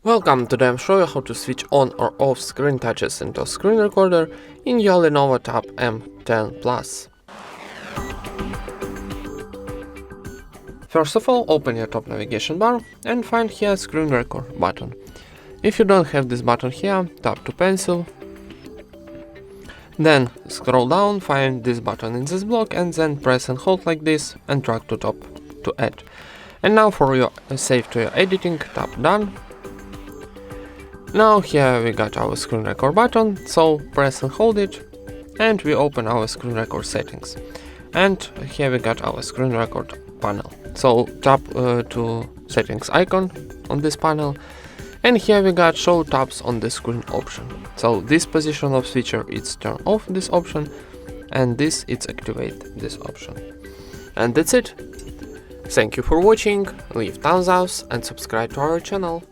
Welcome, today I'm showing you how to switch on or off screen touches into a screen recorder in your LENOVO TAB M10 Plus. First of all, open your top navigation bar and find here screen record button. If you don't have this button here, tap to pencil. Then scroll down, find this button in this block and then press and hold like this and drag to top to add. And now for your save to your editing, tap done. Now here we got our screen record button, so press and hold it and we open our screen record settings. And here we got our screen record panel. So tap to settings icon on this panel and here we got show tabs on the screen option. So this position of switcher is turn off this option and this is activate this option. And that's it. Thank you for watching, leave thumbs up and subscribe to our channel.